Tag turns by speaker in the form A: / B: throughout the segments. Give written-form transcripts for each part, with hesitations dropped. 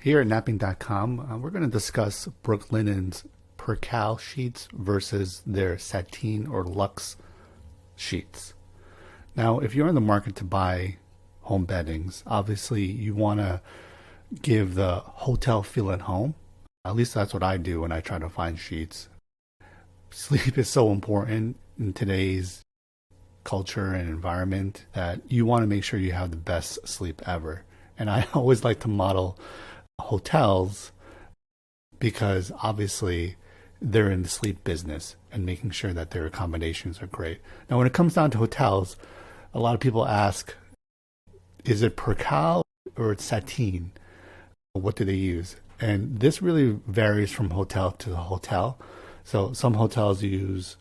A: Here at napping.com, we're going to discuss Brooklinen's Percale sheets versus their Sateen or Luxe sheets. Now, if you're in the market to buy home beddings, obviously you want to give the hotel feel at home. At least that's what I do when I try to find sheets. Sleep is so important in today's culture and environment that you want to make sure you have the best sleep ever. And I always like to model hotels because obviously they're in the sleep business and making sure that their accommodations are great. Now, when it comes down to hotels, a lot of people ask, is it Percale or it's Sateen? What do they use? And this really varies from hotel to hotel. So some hotels use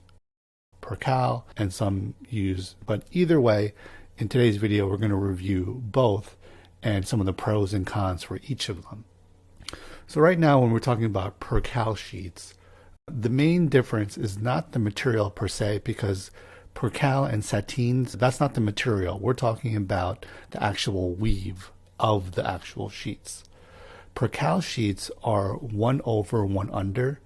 A: Percale and some use, but either way, in today's video, we're going to review both and some of the pros and cons for each of them. So right now, when we're talking about Percale sheets, the main difference is not the material per se, because Percale and Sateen, that's not the material. We're talking about the actual weave of the actual sheets. Percale sheets are 1 over 1 under.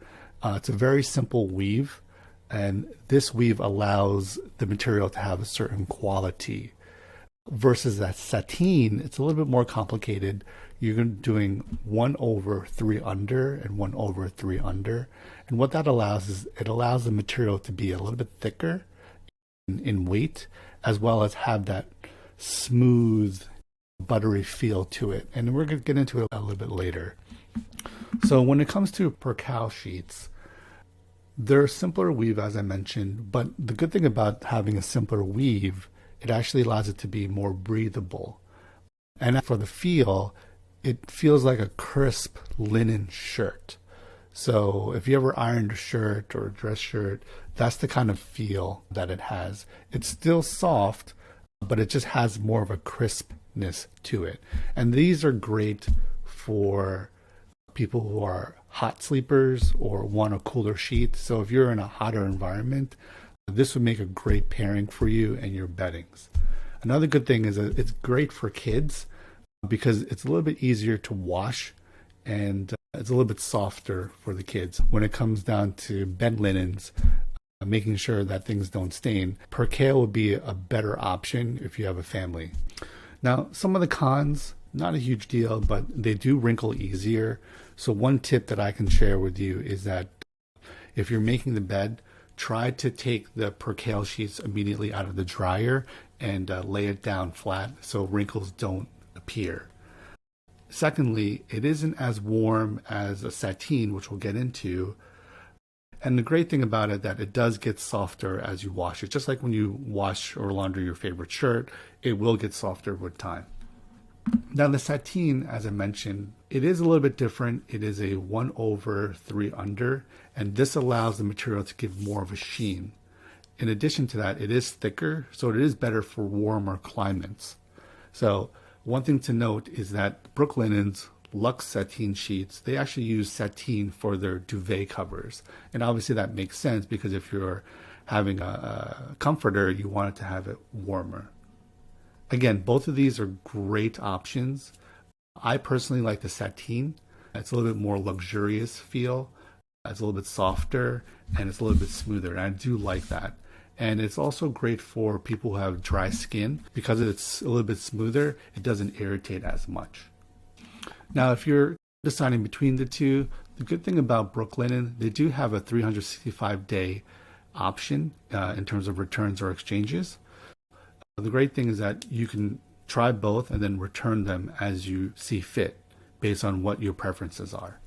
A: It's a very simple weave, and this weave allows the material to have a certain quality. Versus that Sateen, it's a little bit more complicated. You're doing 1 over 3 under and 1 over 3 under. And what that allows is it allows the material to be a little bit thicker in weight, as well as have that smooth, buttery feel to it. And we're going to get into it a little bit later. So when it comes to Percale sheets, they're a simpler weave, as I mentioned, but the good thing about having a simpler weave, it actually allows it to be more breathable. And for the feel, it feels like a crisp linen shirt. So if you ever ironed a shirt or a dress shirt, that's the kind of feel that it has. It's still soft, but it just has more of a crispness to it. And these are great for people who are hot sleepers or want a cooler sheet. So if you're in a hotter environment, this would make a great pairing for you and your beddings. Another good thing is that it's great for kids because it's a little bit easier to wash and it's a little bit softer for the kids. When it comes down to bed linens, making sure that things don't stain, Percale would be a better option if you have a family. Now, some of the cons, not a huge deal, but they do wrinkle easier. So one tip that I can share with you is that if you're making the bed, try to take the Percale sheets immediately out of the dryer and lay it down flat so wrinkles don't appear. Secondly, it isn't as warm as a Sateen, which we'll get into. And the great thing about it that it does get softer as you wash it. Just like when you wash or launder your favorite shirt, it will get softer with time. Now the Sateen, as I mentioned, it is a little bit different. It is a 1 over 3 under, and this allows the material to give more of a sheen. In addition to that, it is thicker, so it is better for warmer climates. So one thing to note is that Brooklinen's Luxe Sateen sheets, they actually use sateen for their duvet covers. And obviously that makes sense because if you're having a comforter, you want it to have it warmer. Again, both of these are great options. I personally like the Sateen. It's a little bit more luxurious feel. It's a little bit softer and it's a little bit smoother. And I do like that. And it's also great for people who have dry skin because it's a little bit smoother. It doesn't irritate as much. Now, if you're deciding between the two, the good thing about Brooklinen, they do have a 365-day option in terms of returns or exchanges. The great thing is that you can try both and then return them as you see fit based on what your preferences are.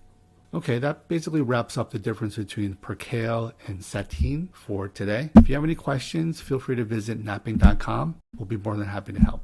A: Okay, that basically wraps up the difference between Percale and Sateen for today. If you have any questions, feel free to visit napping.com. We'll be more than happy to help.